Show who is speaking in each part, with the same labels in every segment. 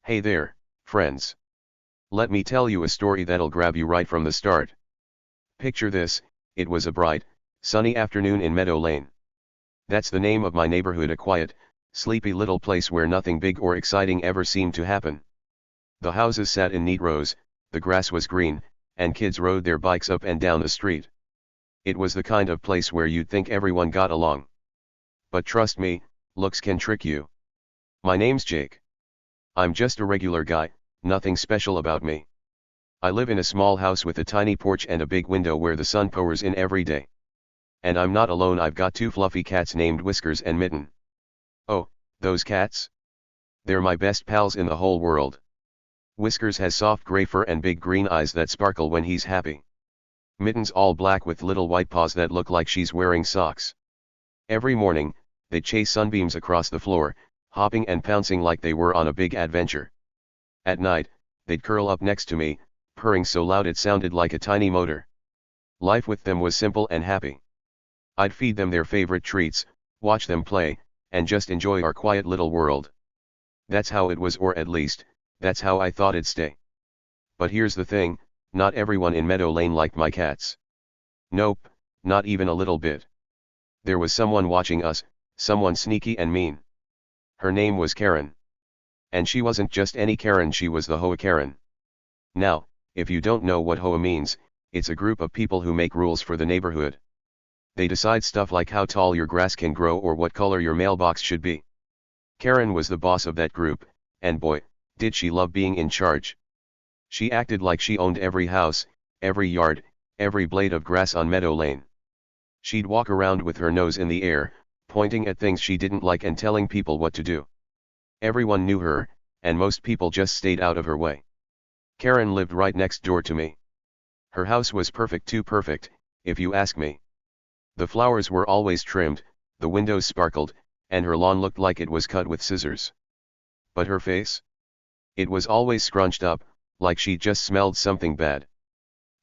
Speaker 1: Hey there, friends. Let me tell you a story that'll grab you right from the start. Picture this: it was a bright, sunny afternoon in Meadow Lane. That's the name of my neighborhood, a quiet, sleepy little place where nothing big or exciting ever seemed to happen. The houses sat in neat rows, the grass was green, and kids rode their bikes up and down the street. It was the kind of place where you'd think everyone got along. But trust me, looks can trick you. My name's Jake. I'm just a regular guy, nothing special about me. I live in a small house with a tiny porch and a big window where the sun pours in every day. And I'm not alone, I've got two fluffy cats named Whiskers and Mitten. Oh, those cats? They're my best pals in the whole world. Whiskers has soft gray fur and big green eyes that sparkle when he's happy. Mitten's all black with little white paws that look like she's wearing socks. Every morning, they chase sunbeams across the floor, hopping and pouncing like they were on a big adventure. At night, they'd curl up next to me, purring so loud it sounded like a tiny motor. Life with them was simple and happy. I'd feed them their favorite treats, watch them play, and just enjoy our quiet little world. That's how it was, or at least, that's how I thought it'd stay. But here's the thing, not everyone in Meadow Lane liked my cats. Nope, not even a little bit. There was someone watching us, someone sneaky and mean. Her name was Karen. And she wasn't just any Karen, she was the HOA Karen. Now, if you don't know what HOA means, it's a group of people who make rules for the neighborhood. They decide stuff like how tall your grass can grow or what color your mailbox should be. Karen was the boss of that group, and boy, did she love being in charge. She acted like she owned every house, every yard, every blade of grass on Meadow Lane. She'd walk around with her nose in the air, pointing at things she didn't like and telling people what to do. Everyone knew her, and most people just stayed out of her way. Karen lived right next door to me. Her house was perfect, too perfect, if you ask me. The flowers were always trimmed, the windows sparkled, and her lawn looked like it was cut with scissors. But her face? It was always scrunched up, like she'd just smelled something bad.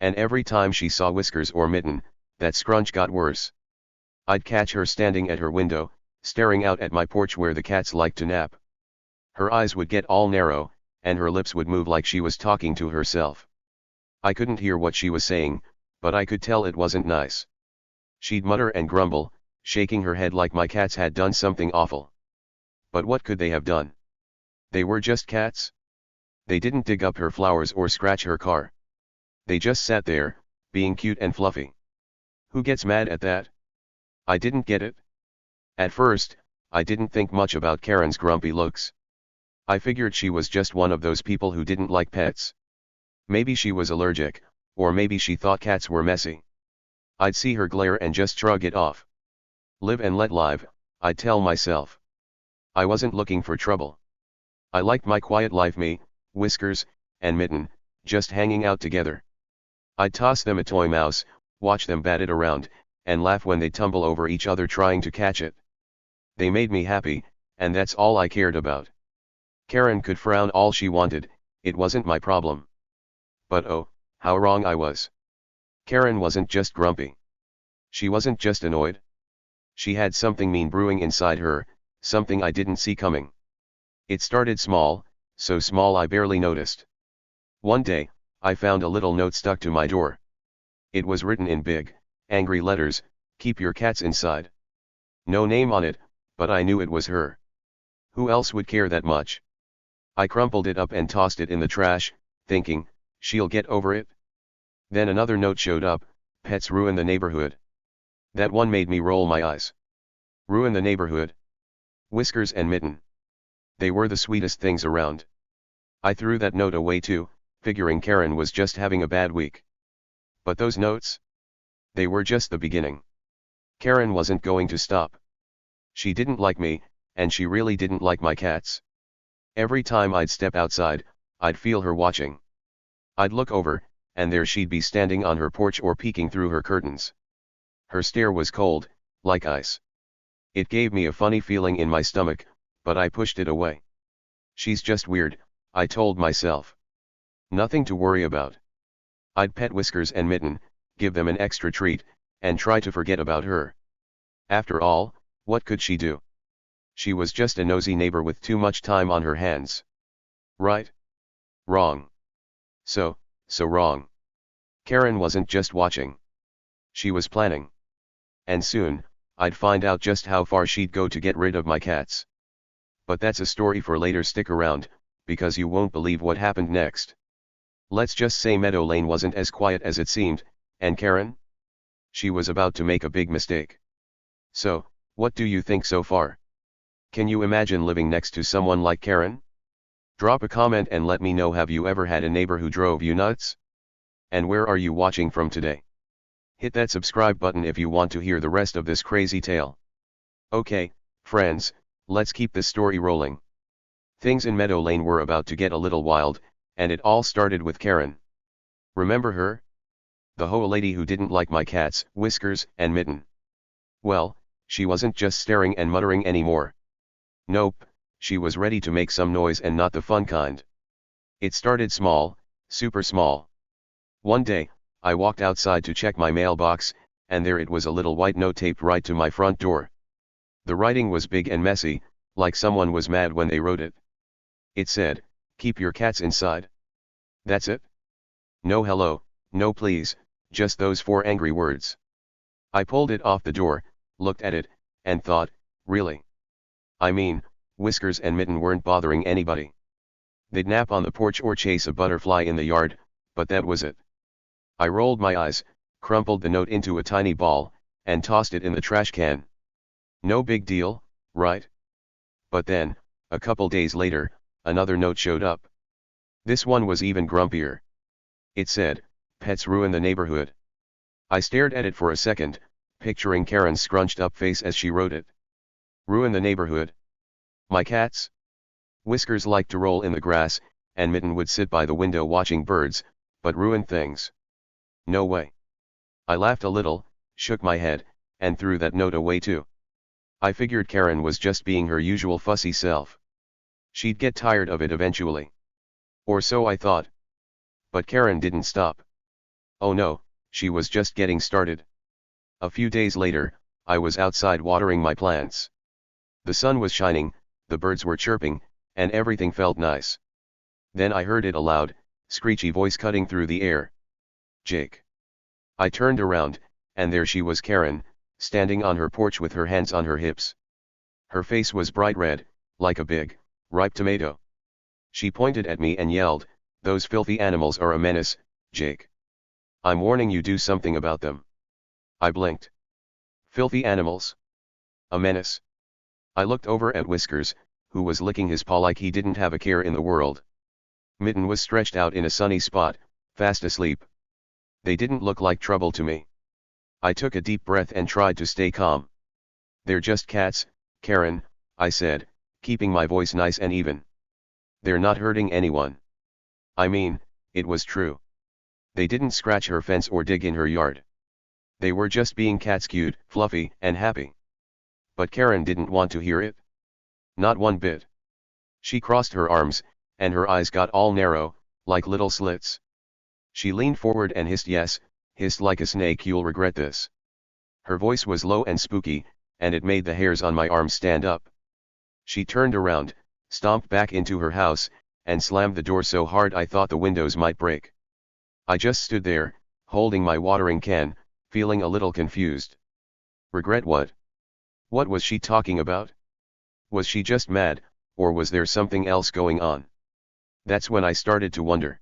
Speaker 1: And every time she saw Whiskers or Mitten, that scrunch got worse. I'd catch her standing at her window, staring out at my porch where the cats liked to nap. Her eyes would get all narrow, and her lips would move like she was talking to herself. I couldn't hear what she was saying, but I could tell it wasn't nice. She'd mutter and grumble, shaking her head like my cats had done something awful. But what could they have done? They were just cats. They didn't dig up her flowers or scratch her car. They just sat there, being cute and fluffy. Who gets mad at that? I didn't get it. At first, I didn't think much about Karen's grumpy looks. I figured she was just one of those people who didn't like pets. Maybe she was allergic, or maybe she thought cats were messy. I'd see her glare and just shrug it off. Live and let live, I'd tell myself. I wasn't looking for trouble. I liked my quiet life, me, Whiskers, and Mitten, just hanging out together. I'd toss them a toy mouse, watch them bat it around, and laugh when they tumble over each other trying to catch it. They made me happy, and that's all I cared about. Karen could frown all she wanted, it wasn't my problem. But oh, how wrong I was. Karen wasn't just grumpy. She wasn't just annoyed. She had something mean brewing inside her, something I didn't see coming. It started small, so small I barely noticed. One day, I found a little note stuck to my door. It was written in big, angry letters, "Keep your cats inside." No name on it, but I knew it was her. Who else would care that much? I crumpled it up and tossed it in the trash, thinking, she'll get over it. Then another note showed up: "Pets ruin the neighborhood." That one made me roll my eyes. Ruin the neighborhood? Whiskers and Mitten. They were the sweetest things around. I threw that note away too, figuring Karen was just having a bad week. But those notes? They were just the beginning. Karen wasn't going to stop. She didn't like me, and she really didn't like my cats. Every time I'd step outside, I'd feel her watching. I'd look over, and there she'd be standing on her porch or peeking through her curtains. Her stare was cold, like ice. It gave me a funny feeling in my stomach, but I pushed it away. She's just weird, I told myself. Nothing to worry about. I'd pet Whiskers and Mitten, give them an extra treat, and try to forget about her. After all, what could she do? She was just a nosy neighbor with too much time on her hands. Right? Wrong. So wrong. Karen wasn't just watching. She was planning. And soon, I'd find out just how far she'd go to get rid of my cats. But that's a story for later. Stick around, because you won't believe what happened next. Let's just say Meadow Lane wasn't as quiet as it seemed, and Karen? She was about to make a big mistake. So, what do you think so far? Can you imagine living next to someone like Karen? Drop a comment and let me know, have you ever had a neighbor who drove you nuts? And where are you watching from today? Hit that subscribe button if you want to hear the rest of this crazy tale. Okay, friends, let's keep this story rolling. Things in Meadow Lane were about to get a little wild, and it all started with Karen. Remember her? The HOA lady who didn't like my cats, Whiskers and Mitten. Well, she wasn't just staring and muttering anymore. Nope, she was ready to make some noise, and not the fun kind. It started small, super small. One day, I walked outside to check my mailbox, and there it was, a little white note taped right to my front door. The writing was big and messy, like someone was mad when they wrote it. It said, "Keep your cats inside." That's it. No hello, no please, just those 4 angry words. I pulled it off the door, looked at it, and thought, really? I mean, Whiskers and Mitten weren't bothering anybody. They'd nap on the porch or chase a butterfly in the yard, but that was it. I rolled my eyes, crumpled the note into a tiny ball, and tossed it in the trash can. No big deal, right? But then, a couple days later, another note showed up. This one was even grumpier. It said, "Pets ruin the neighborhood." I stared at it for a second, picturing Karen's scrunched up face as she wrote it. Ruin the neighborhood? My cats? Whiskers liked to roll in the grass, and Mitten would sit by the window watching birds, but ruin things? No way. I laughed a little, shook my head, and threw that note away too. I figured Karen was just being her usual fussy self. She'd get tired of it eventually. Or so I thought. But Karen didn't stop. Oh no, she was just getting started. A few days later, I was outside watering my plants. The sun was shining, the birds were chirping, and everything felt nice. Then I heard it, a loud, screechy voice cutting through the air. "Jake." I turned around, and there she was, Karen, standing on her porch with her hands on her hips. Her face was bright red, like a big, ripe tomato. She pointed at me and yelled, "Those filthy animals are a menace, Jake. I'm warning you, do something about them." I blinked. Filthy animals? A menace? I looked over at Whiskers, who was licking his paw like he didn't have a care in the world. Mitten was stretched out in a sunny spot, fast asleep. They didn't look like trouble to me. I took a deep breath and tried to stay calm. "They're just cats, Karen," I said, keeping my voice nice and even. "They're not hurting anyone." I mean, it was true. They didn't scratch her fence or dig in her yard. They were just being cats, cute, fluffy, and happy. But Karen didn't want to hear it. Not one bit. She crossed her arms, and her eyes got all narrow, like little slits. She leaned forward and hissed, yes, hissed like a snake, "You'll regret this." Her voice was low and spooky, and it made the hairs on my arms stand up. She turned around, stomped back into her house, and slammed the door so hard I thought the windows might break. I just stood there, holding my watering can, feeling a little confused. Regret what? What was she talking about? Was she just mad, or was there something else going on? That's when I started to wonder.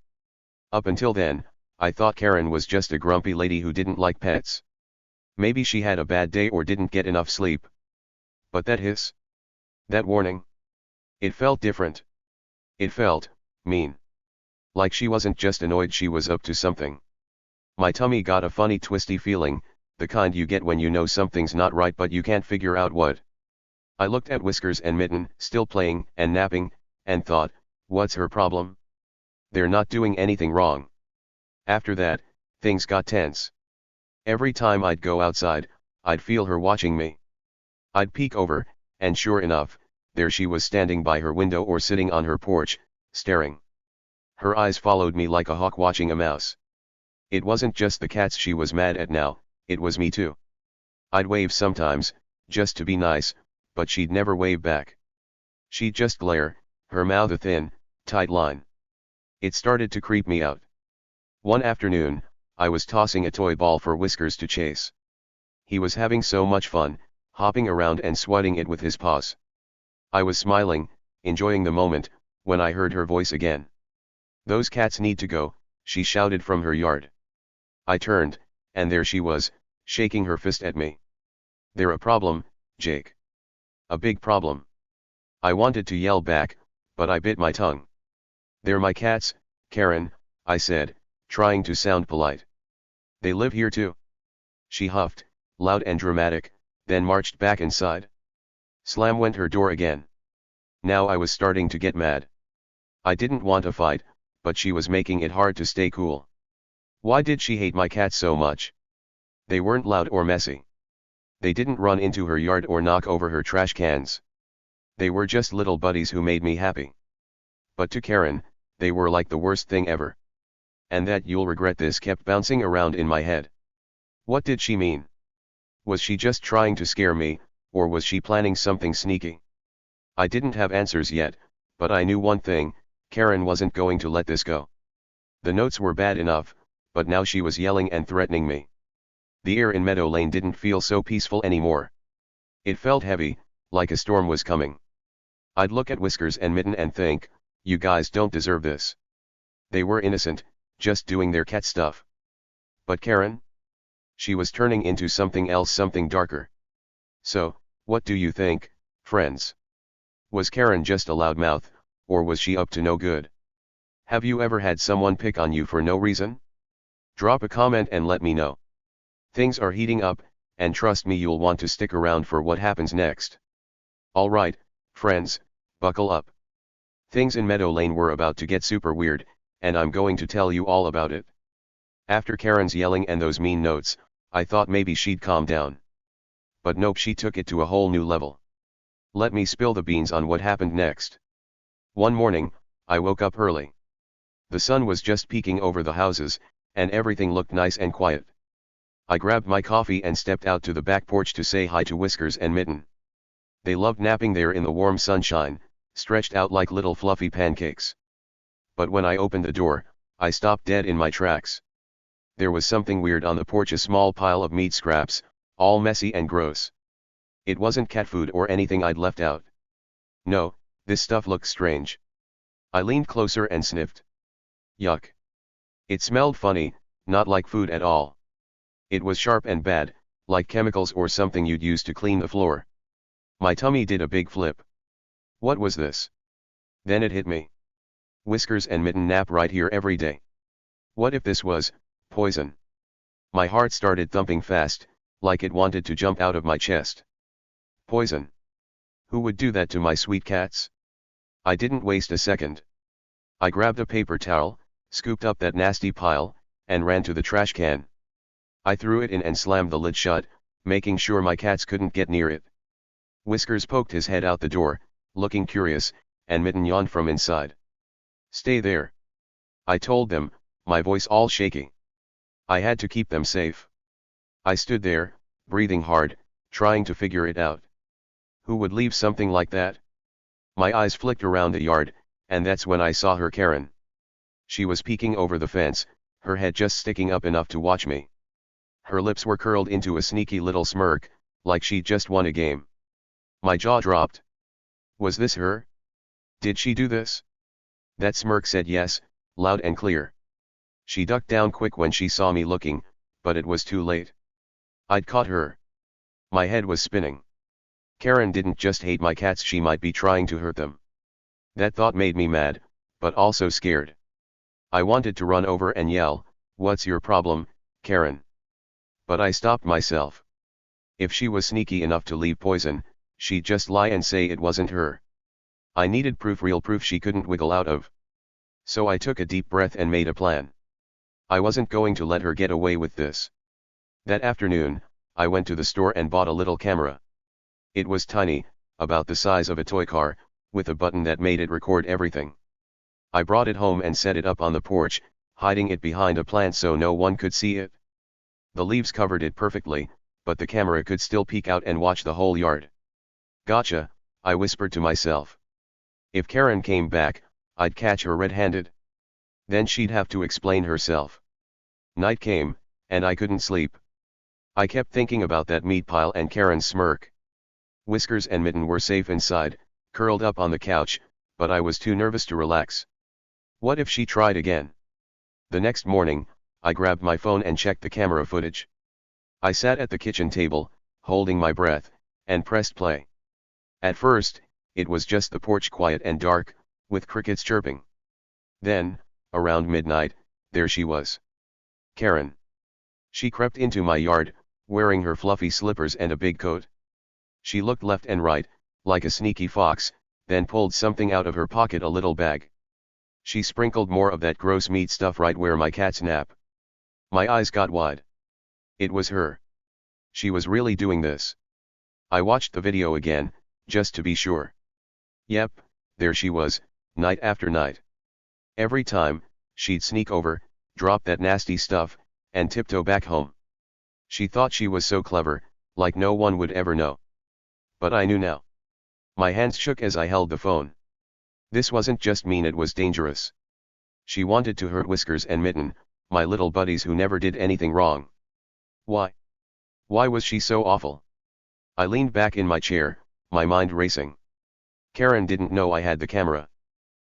Speaker 1: Up until then, I thought Karen was just a grumpy lady who didn't like pets. Maybe she had a bad day or didn't get enough sleep. But that hiss? That warning? It felt different. It felt mean. Like she wasn't just annoyed, she was up to something. My tummy got a funny twisty feeling, the kind you get when you know something's not right but you can't figure out what. I looked at Whiskers and Mitten, still playing and napping, and thought, what's her problem? They're not doing anything wrong. After that, things got tense. Every time I'd go outside, I'd feel her watching me. I'd peek over, and sure enough, there she was standing by her window or sitting on her porch, staring. Her eyes followed me like a hawk watching a mouse. It wasn't just the cats she was mad at now, it was me too. I'd wave sometimes, just to be nice, but she'd never wave back. She'd just glare, her mouth a thin, tight line. It started to creep me out. One afternoon, I was tossing a toy ball for Whiskers to chase. He was having so much fun, hopping around and swatting it with his paws. I was smiling, enjoying the moment, when I heard her voice again. "Those cats need to go," she shouted from her yard. I turned, and there she was, shaking her fist at me. "They're a problem, Jake. A big problem." I wanted to yell back, but I bit my tongue. "They're my cats, Karen," I said, trying to sound polite. "They live here too." She huffed, loud and dramatic, then marched back inside. Slam went her door again. Now I was starting to get mad. I didn't want a fight, but she was making it hard to stay cool. Why did she hate my cats so much? They weren't loud or messy. They didn't run into her yard or knock over her trash cans. They were just little buddies who made me happy. But to Karen, they were like the worst thing ever. And that "you'll regret this" kept bouncing around in my head. What did she mean? Was she just trying to scare me, or was she planning something sneaky? I didn't have answers yet, but I knew one thing: Karen wasn't going to let this go. The notes were bad enough, but now she was yelling and threatening me. The air in Meadow Lane didn't feel so peaceful anymore. It felt heavy, like a storm was coming. I'd look at Whiskers and Mitten and think, "You guys don't deserve this." They were innocent, just doing their cat stuff. But Karen? She was turning into something else, something darker. So, what do you think, friends? Was Karen just a loudmouth, or was she up to no good? Have you ever had someone pick on you for no reason? Drop a comment and let me know. Things are heating up, and trust me, you'll want to stick around for what happens next. Alright, friends, buckle up. Things in Meadow Lane were about to get super weird, and I'm going to tell you all about it. After Karen's yelling and those mean notes, I thought maybe she'd calm down. But nope, she took it to a whole new level. Let me spill the beans on what happened next. One morning, I woke up early. The sun was just peeking over the houses, and everything looked nice and quiet. I grabbed my coffee and stepped out to the back porch to say hi to Whiskers and Mitten. They loved napping there in the warm sunshine, stretched out like little fluffy pancakes. But when I opened the door, I stopped dead in my tracks. There was something weird on the porch, a small pile of meat scraps, all messy and gross. It wasn't cat food or anything I'd left out. No, this stuff looked strange. I leaned closer and sniffed. Yuck. It smelled funny, not like food at all. It was sharp and bad, like chemicals or something you'd use to clean the floor. My tummy did a big flip. What was this? Then it hit me. Whiskers and Mitten nap right here every day. What if this was poison? My heart started thumping fast, like it wanted to jump out of my chest. Poison? Who would do that to my sweet cats? I didn't waste a second. I grabbed a paper towel, scooped up that nasty pile, and ran to the trash can. I threw it in and slammed the lid shut, making sure my cats couldn't get near it. Whiskers poked his head out the door, looking curious, and Mitten yawned from inside. "Stay there," I told them, my voice all shaky. I had to keep them safe. I stood there, breathing hard, trying to figure it out. Who would leave something like that? My eyes flicked around the yard, and that's when I saw her, Karen. She was peeking over the fence, her head just sticking up enough to watch me. Her lips were curled into a sneaky little smirk, like she'd just won a game. My jaw dropped. Was this her? Did she do this? That smirk said yes, loud and clear. She ducked down quick when she saw me looking, but it was too late. I'd caught her. My head was spinning. Karen didn't just hate my cats, she might be trying to hurt them. That thought made me mad, but also scared. I wanted to run over and yell, "What's your problem, Karen?" But I stopped myself. If she was sneaky enough to leave poison, she'd just lie and say it wasn't her. I needed proof, real proof she couldn't wiggle out of. So I took a deep breath and made a plan. I wasn't going to let her get away with this. That afternoon, I went to the store and bought a little camera. It was tiny, about the size of a toy car, with a button that made it record everything. I brought it home and set it up on the porch, hiding it behind a plant so no one could see it. The leaves covered it perfectly, but the camera could still peek out and watch the whole yard. Gotcha, I whispered to myself. If Karen came back, I'd catch her red-handed. Then she'd have to explain herself. Night came, and I couldn't sleep. I kept thinking about that meat pile and Karen's smirk. Whiskers and Mitten were safe inside, curled up on the couch, but I was too nervous to relax. What if she tried again? The next morning, I grabbed my phone and checked the camera footage. I sat at the kitchen table, holding my breath, and pressed play. At first, it was just the porch quiet and dark, with crickets chirping. Then, around midnight, there she was. Karen. She crept into my yard, wearing her fluffy slippers and a big coat. She looked left and right, like a sneaky fox, then pulled something out of her pocket, a little bag. She sprinkled more of that gross meat stuff right where my cats nap. My eyes got wide. It was her. She was really doing this. I watched the video again, just to be sure. Yep, there she was, night after night. Every time, she'd sneak over, drop that nasty stuff, and tiptoe back home. She thought she was so clever, like no one would ever know. But I knew now. My hands shook as I held the phone. This wasn't just mean, it was dangerous. She wanted to hurt Whiskers and Mitten, my little buddies who never did anything wrong. Why? Why was she so awful? I leaned back in my chair, my mind racing. Karen didn't know I had the camera.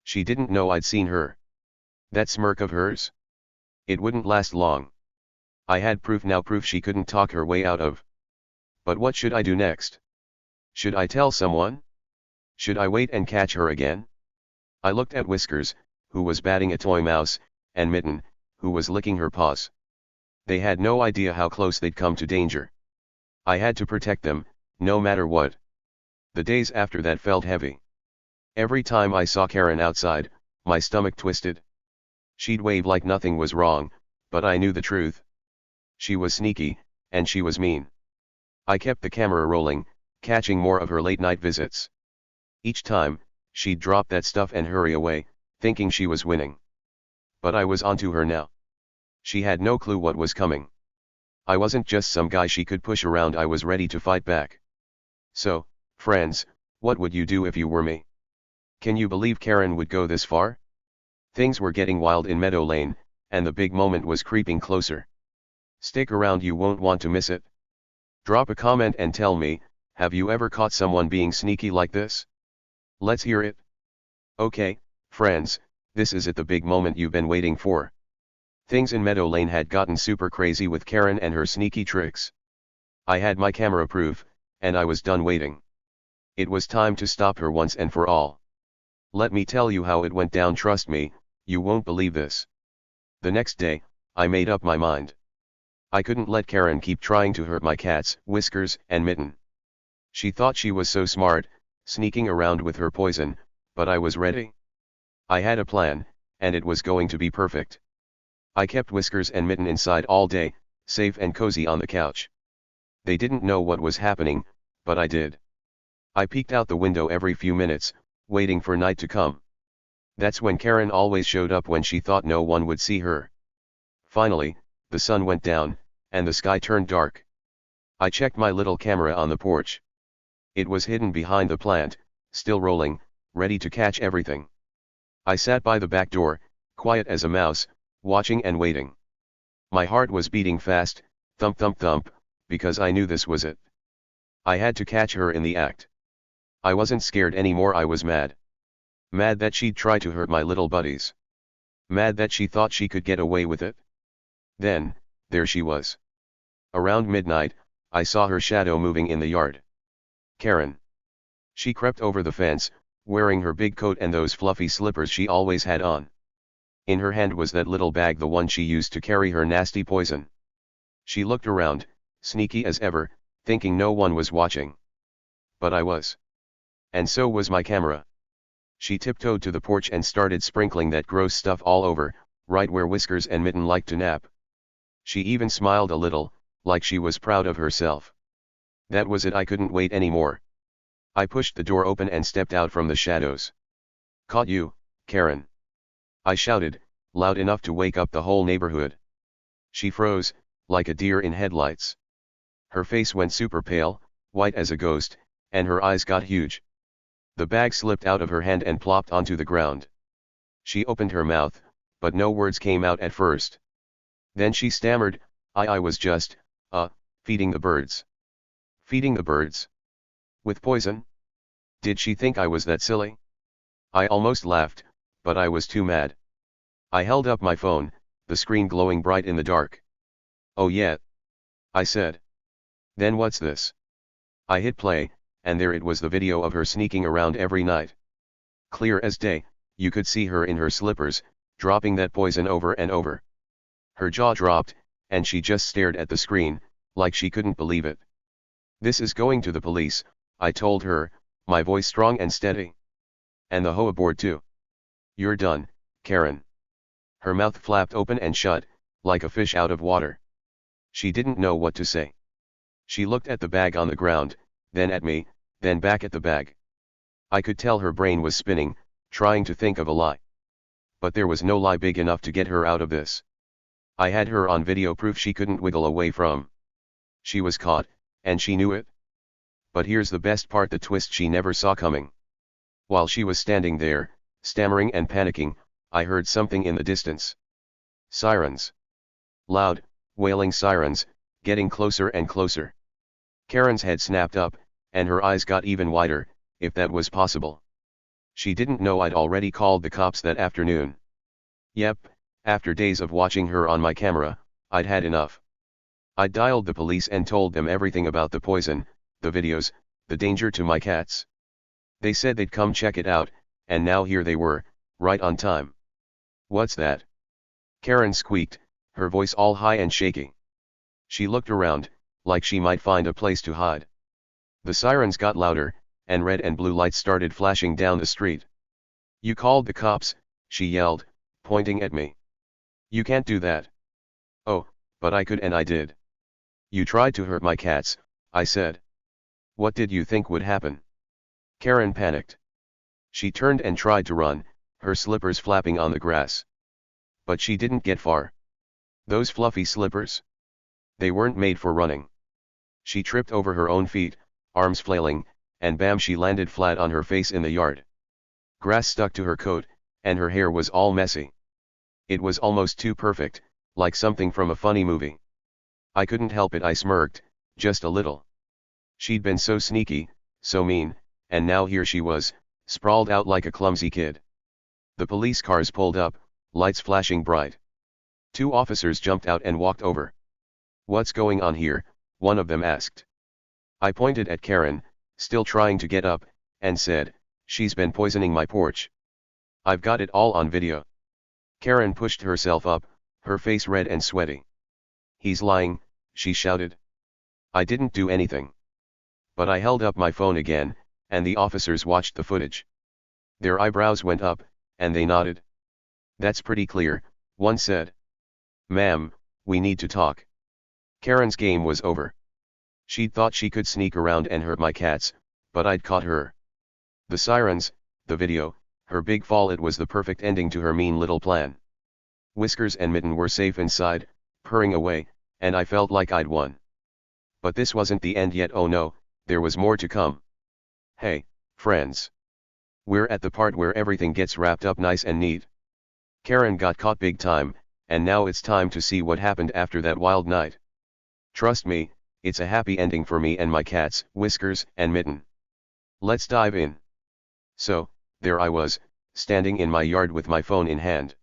Speaker 1: She didn't know I'd seen her. That smirk of hers? It wouldn't last long. I had proof now, proof she couldn't talk her way out of. But what should I do next? Should I tell someone? Should I wait and catch her again? I looked at Whiskers, who was batting a toy mouse, and Mitten, who was licking her paws. They had no idea how close they'd come to danger. I had to protect them, no matter what. The days after that felt heavy. Every time I saw Karen outside, my stomach twisted. She'd wave like nothing was wrong, but I knew the truth. She was sneaky, and she was mean. I kept the camera rolling, catching more of her late-night visits. Each time, she'd drop that stuff and hurry away, thinking she was winning. But I was onto her now. She had no clue what was coming. I wasn't just some guy she could push around, I was ready to fight back. So, friends, what would you do if you were me? Can you believe Karen would go this far? Things were getting wild in Meadow Lane, and the big moment was creeping closer. Stick around, you won't want to miss it. Drop a comment and tell me, have you ever caught someone being sneaky like this? Let's hear it. Okay, friends, this is it, the big moment you've been waiting for. Things in Meadow Lane had gotten super crazy with Karen and her sneaky tricks. I had my camera proof, and I was done waiting. It was time to stop her once and for all. Let me tell you how it went down, trust me, you won't believe this. The next day, I made up my mind. I couldn't let Karen keep trying to hurt my cats, Whiskers and Mitten. She thought she was so smart, sneaking around with her poison, but I was ready. I had a plan, and it was going to be perfect. I kept Whiskers and Mitten inside all day, safe and cozy on the couch. They didn't know what was happening, but I did. I peeked out the window every few minutes, waiting for night to come. That's when Karen always showed up, when she thought no one would see her. Finally, the sun went down, and the sky turned dark. I checked my little camera on the porch. It was hidden behind the plant, still rolling, ready to catch everything. I sat by the back door, quiet as a mouse, watching and waiting. My heart was beating fast, thump thump thump, because I knew this was it. I had to catch her in the act. I wasn't scared anymore, I was mad. Mad that she'd try to hurt my little buddies. Mad that she thought she could get away with it. Then, there she was. Around midnight, I saw her shadow moving in the yard. Karen. She crept over the fence, wearing her big coat and those fluffy slippers she always had on. In her hand was that little bag, the one she used to carry her nasty poison. She looked around, sneaky as ever, thinking no one was watching. But I was. And so was my camera. She tiptoed to the porch and started sprinkling that gross stuff all over, right where Whiskers and Mitten liked to nap. She even smiled a little, like she was proud of herself. That was it, I couldn't wait anymore. I pushed the door open and stepped out from the shadows. Caught you, Karen. I shouted, loud enough to wake up the whole neighborhood. She froze, like a deer in headlights. Her face went super pale, white as a ghost, and her eyes got huge. The bag slipped out of her hand and plopped onto the ground. She opened her mouth, but no words came out at first. Then she stammered, I was just, feeding the birds. Feeding the birds? With poison? Did she think I was that silly? I almost laughed, but I was too mad. I held up my phone, the screen glowing bright in the dark. Oh yeah, I said. Then what's this? I hit play, and there it was, the video of her sneaking around every night. Clear as day, you could see her in her slippers, dropping that poison over and over. Her jaw dropped, and she just stared at the screen, like she couldn't believe it. This is going to the police, I told her, my voice strong and steady. And the HOA board too. You're done, Karen. Her mouth flapped open and shut, like a fish out of water. She didn't know what to say. She looked at the bag on the ground, then at me, then back at the bag. I could tell her brain was spinning, trying to think of a lie. But there was no lie big enough to get her out of this. I had her on video, proof she couldn't wiggle away from. She was caught, and she knew it. But here's the best part, the twist she never saw coming. While she was standing there, stammering and panicking, I heard something in the distance. Sirens. Loud, wailing sirens, getting closer and closer. Karen's head snapped up, and her eyes got even wider, if that was possible. She didn't know I'd already called the cops that afternoon. Yep, after days of watching her on my camera, I'd had enough. I dialed the police and told them everything about the poison, the videos, the danger to my cats. They said they'd come check it out, and now here they were, right on time. What's that? Karen squeaked, her voice all high and shaky. She looked around, like she might find a place to hide. The sirens got louder, and red and blue lights started flashing down the street. You called the cops, she yelled, pointing at me. You can't do that. Oh, but I could, and I did. You tried to hurt my cats, I said. What did you think would happen? Karen panicked. She turned and tried to run, her slippers flapping on the grass. But she didn't get far. Those fluffy slippers? They weren't made for running. She tripped over her own feet, arms flailing, and bam, she landed flat on her face in the yard. Grass stuck to her coat, and her hair was all messy. It was almost too perfect, like something from a funny movie. I couldn't help it, I smirked, just a little. She'd been so sneaky, so mean, and now here she was, sprawled out like a clumsy kid. The police cars pulled up, lights flashing bright. 2 officers jumped out and walked over. What's going on here? One of them asked. I pointed at Karen, still trying to get up, and said, she's been poisoning my porch. I've got it all on video. Karen pushed herself up, her face red and sweaty. He's lying, she shouted. I didn't do anything. But I held up my phone again, and the officers watched the footage. Their eyebrows went up, and they nodded. That's pretty clear, one said. Ma'am, we need to talk. Karen's game was over. She'd thought she could sneak around and hurt my cats, but I'd caught her. The sirens, the video, her big fall, it was the perfect ending to her mean little plan. Whiskers and Mitten were safe inside, purring away, and I felt like I'd won. But this wasn't the end yet. Oh no, there was more to come. Hey, friends. We're at the part where everything gets wrapped up nice and neat. Karen got caught big time, and now it's time to see what happened after that wild night. Trust me, it's a happy ending for me and my cats, Whiskers and Mitten. Let's dive in. So, there I was, standing in my yard with my phone in hand.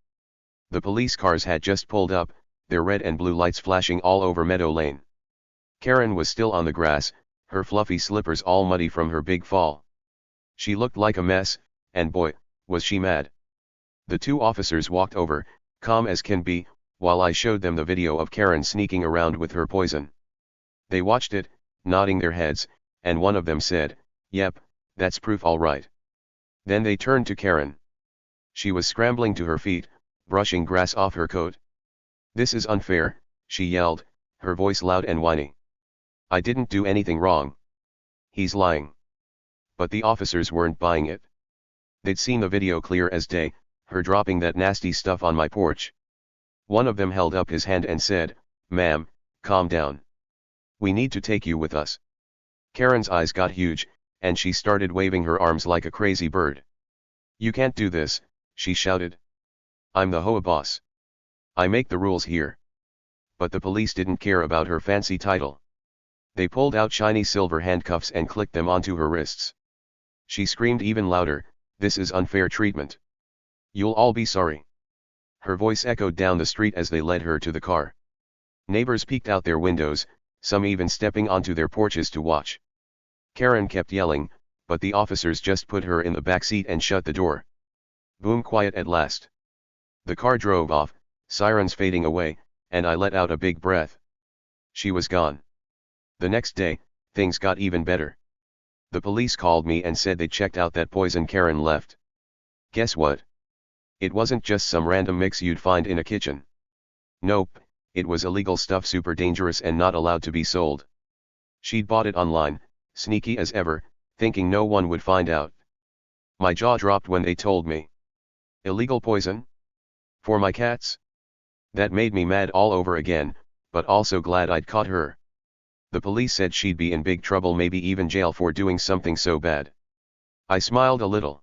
Speaker 1: The police cars had just pulled up, their red and blue lights flashing all over Meadow Lane. Karen was still on the grass, her fluffy slippers all muddy from her big fall. She looked like a mess, and boy, was she mad. The 2 officers walked over, calm as can be, while I showed them the video of Karen sneaking around with her poison. They watched it, nodding their heads, and one of them said, "Yep, that's proof all right." Then they turned to Karen. She was scrambling to her feet, brushing grass off her coat. "This is unfair," she yelled, her voice loud and whiny. "I didn't do anything wrong. He's lying." But the officers weren't buying it. They'd seen the video clear as day, her dropping that nasty stuff on my porch. One of them held up his hand and said, "Ma'am, calm down. We need to take you with us." Karen's eyes got huge, and she started waving her arms like a crazy bird. "You can't do this," she shouted. I'm the HOA boss. I make the rules here. But the police didn't care about her fancy title. They pulled out shiny silver handcuffs and clicked them onto her wrists. She screamed even louder, "This is unfair treatment. You'll all be sorry." Her voice echoed down the street as they led her to the car. Neighbors peeked out their windows, some even stepping onto their porches to watch. Karen kept yelling, but the officers just put her in the back seat and shut the door. Boom, quiet at last. The car drove off, sirens fading away, and I let out a big breath. She was gone. The next day, things got even better. The police called me and said they checked out that poison Karen left. Guess what? It wasn't just some random mix you'd find in a kitchen. Nope, it was illegal stuff, super dangerous and not allowed to be sold. She'd bought it online, sneaky as ever, thinking no one would find out. My jaw dropped when they told me. Illegal poison? For my cats? That made me mad all over again, but also glad I'd caught her. The police said she'd be in big trouble, maybe even jail for doing something so bad. I smiled a little.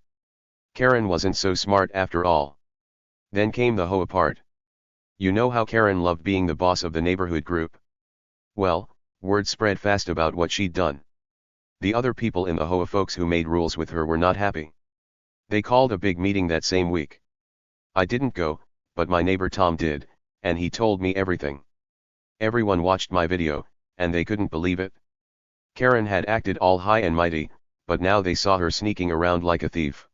Speaker 1: Karen wasn't so smart after all. Then came the HOA part. You know how Karen loved being the boss of the neighborhood group? Well, word spread fast about what she'd done. The other people in the HOA, folks who made rules with her, were not happy. They called a big meeting that same week. I didn't go, but my neighbor Tom did, and he told me everything. Everyone watched my video, and they couldn't believe it. Karen had acted all high and mighty, but now they saw her sneaking around like a thief.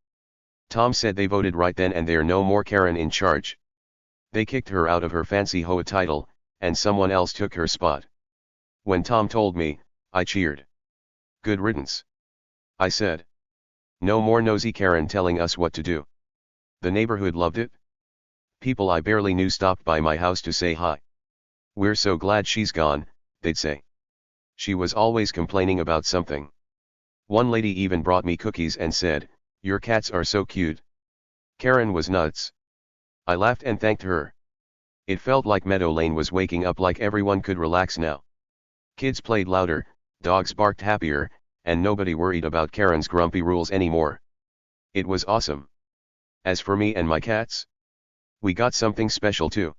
Speaker 1: Tom said they voted right then and there, no more Karen in charge. They kicked her out of her fancy HOA title, and someone else took her spot. When Tom told me, I cheered. Good riddance, I said. No more nosy Karen telling us what to do. The neighborhood loved it. People I barely knew stopped by my house to say hi. We're so glad she's gone, they'd say. She was always complaining about something. One lady even brought me cookies and said, "Your cats are so cute." Karen was nuts. I laughed and thanked her. It felt like Meadow Lane was waking up, like everyone could relax now. Kids played louder, dogs barked happier, and nobody worried about Karen's grumpy rules anymore. It was awesome. As for me and my cats, we got something special too.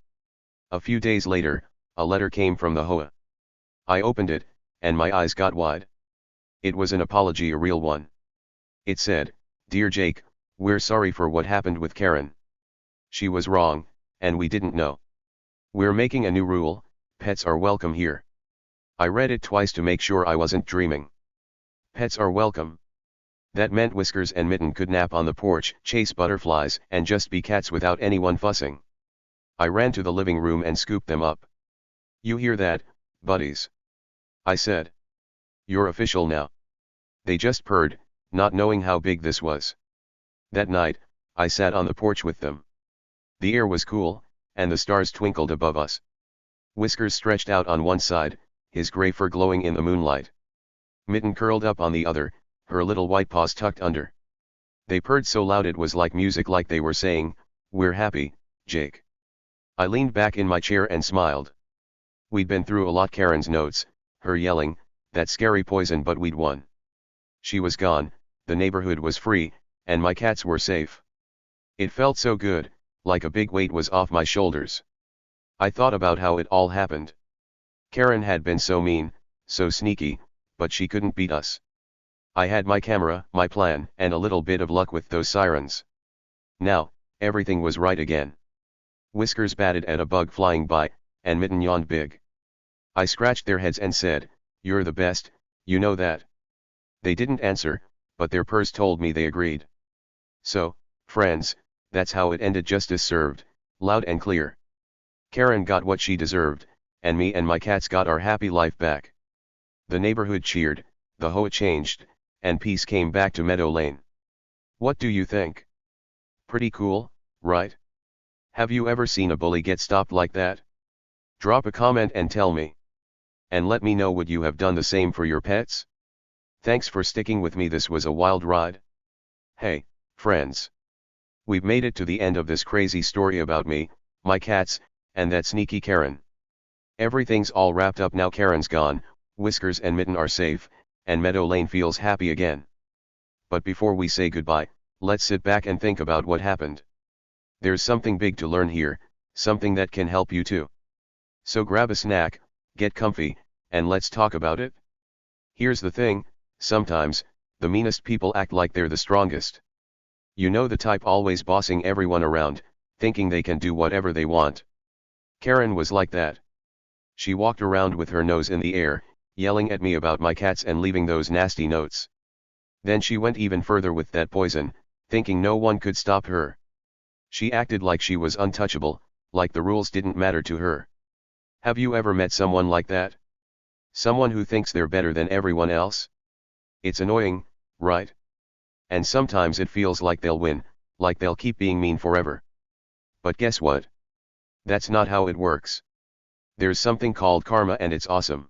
Speaker 1: A few days later, a letter came from the HOA. I opened it, and my eyes got wide. It was an apology, a real one. It said, "Dear Jake, we're sorry for what happened with Karen. She was wrong, and we didn't know. We're making a new rule: pets are welcome here." I read it twice to make sure I wasn't dreaming. Pets are welcome. That meant Whiskers and Mitten could nap on the porch, chase butterflies, and just be cats without anyone fussing. I ran to the living room and scooped them up. "You hear that, buddies?" I said. "You're official now." They just purred, not knowing how big this was. That night, I sat on the porch with them. The air was cool, and the stars twinkled above us. Whiskers stretched out on one side, his gray fur glowing in the moonlight. Mitten curled up on the other, her little white paws tucked under. They purred so loud it was like music, like they were saying, "We're happy, Jake." I leaned back in my chair and smiled. We'd been through a lot. Karen's notes, her yelling, that scary poison, but we'd won. She was gone, the neighborhood was free, and my cats were safe. It felt so good, like a big weight was off my shoulders. I thought about how it all happened. Karen had been so mean, so sneaky, but she couldn't beat us. I had my camera, my plan, and a little bit of luck with those sirens. Now, everything was right again. Whiskers batted at a bug flying by, and Mitten yawned big. I scratched their heads and said, "You're the best, you know that." They didn't answer, but their purrs told me they agreed. So, friends, that's how it ended. Justice served, loud and clear. Karen got what she deserved, and me and my cats got our happy life back. The neighborhood cheered, the HOA changed, and peace came back to Meadow Lane. What do you think? Pretty cool, right? Have you ever seen a bully get stopped like that? Drop a comment and tell me. And let me know, would you have done the same for your pets? Thanks for sticking with me. This was a wild ride. Hey, friends. We've made it to the end of this crazy story about me, my cats, and that sneaky Karen. Everything's all wrapped up now. Karen's gone, Whiskers and Mitten are safe, and Meadow Lane feels happy again. But before we say goodbye, let's sit back and think about what happened. There's something big to learn here, something that can help you too. So grab a snack, get comfy, and let's talk about it. Here's the thing, sometimes, the meanest people act like they're the strongest. You know, the type always bossing everyone around, thinking they can do whatever they want. Karen was like that. She walked around with her nose in the air, yelling at me about my cats and leaving those nasty notes. Then she went even further with that poison, thinking no one could stop her. She acted like she was untouchable, like the rules didn't matter to her. Have you ever met someone like that? Someone who thinks they're better than everyone else? It's annoying, right? And sometimes it feels like they'll win, like they'll keep being mean forever. But guess what? That's not how it works. There's something called karma, and it's awesome.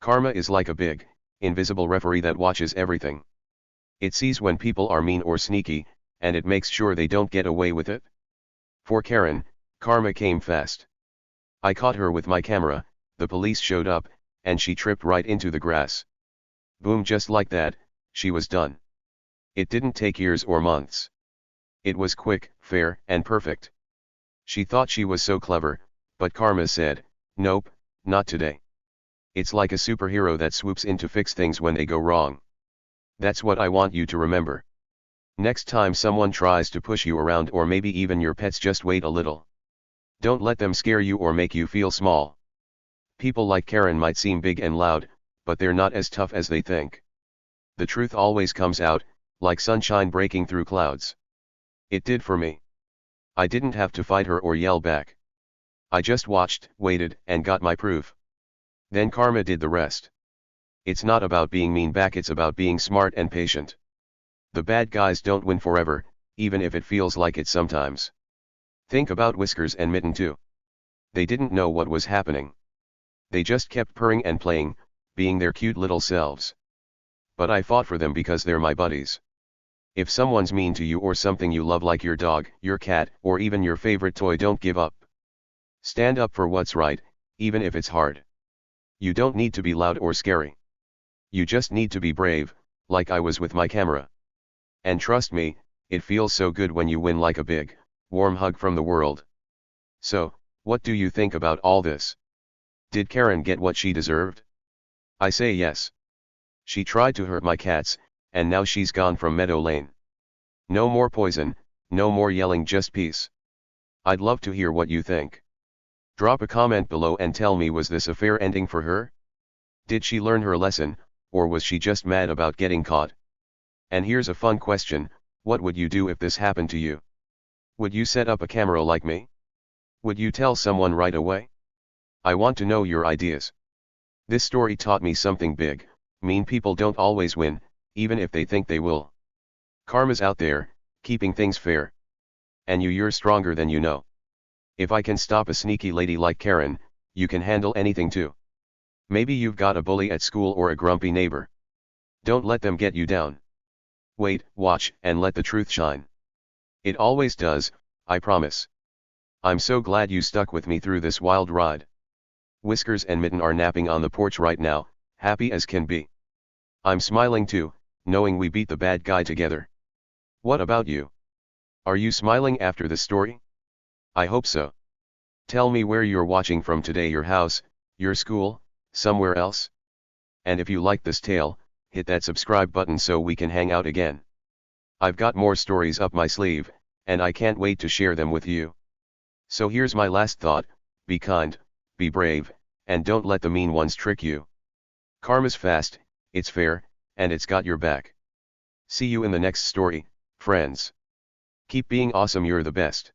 Speaker 1: Karma is like a big, invisible referee that watches everything. It sees when people are mean or sneaky, and it makes sure they don't get away with it. For Karen, karma came fast. I caught her with my camera, the police showed up, and she tripped right into the grass. Boom, just like that, she was done. It didn't take years or months. It was quick, fair, and perfect. She thought she was so clever, but karma said, nope, not today. It's like a superhero that swoops in to fix things when they go wrong. That's what I want you to remember. Next time someone tries to push you around, or maybe even your pets, just wait a little. Don't let them scare you or make you feel small. People like Karen might seem big and loud, but they're not as tough as they think. The truth always comes out, like sunshine breaking through clouds. It did for me. I didn't have to fight her or yell back. I just watched, waited, and got my proof. Then karma did the rest. It's not about being mean back, it's about being smart and patient. The bad guys don't win forever, even if it feels like it sometimes. Think about Whiskers and Mitten too. They didn't know what was happening. They just kept purring and playing, being their cute little selves. But I fought for them because they're my buddies. If someone's mean to you or something you love, like your dog, your cat, or even your favorite toy, don't give up. Stand up for what's right, even if it's hard. You don't need to be loud or scary. You just need to be brave, like I was with my camera. And trust me, it feels so good when you win, like a big, warm hug from the world. So, what do you think about all this? Did Karen get what she deserved? I say yes. She tried to hurt my cats, and now she's gone from Meadow Lane. No more poison, no more yelling, just peace. I'd love to hear what you think. Drop a comment below and tell me, was this a fair ending for her? Did she learn her lesson, or was she just mad about getting caught? And here's a fun question, what would you do if this happened to you? Would you set up a camera like me? Would you tell someone right away? I want to know your ideas. This story taught me something big: mean people don't always win, even if they think they will. Karma's out there, keeping things fair. And you're stronger than you know. If I can stop a sneaky lady like Karen, you can handle anything too. Maybe you've got a bully at school or a grumpy neighbor. Don't let them get you down. Wait, watch, and let the truth shine. It always does, I promise. I'm so glad you stuck with me through this wild ride. Whiskers and Mitten are napping on the porch right now, happy as can be. I'm smiling too, knowing we beat the bad guy together. What about you? Are you smiling after this story? I hope so. Tell me where you're watching from today, your house, your school, somewhere else? And if you like this tale, hit that subscribe button so we can hang out again. I've got more stories up my sleeve, and I can't wait to share them with you. So here's my last thought: be kind, be brave, and don't let the mean ones trick you. Karma's fast, it's fair, and it's got your back. See you in the next story, friends. Keep being awesome, you're the best.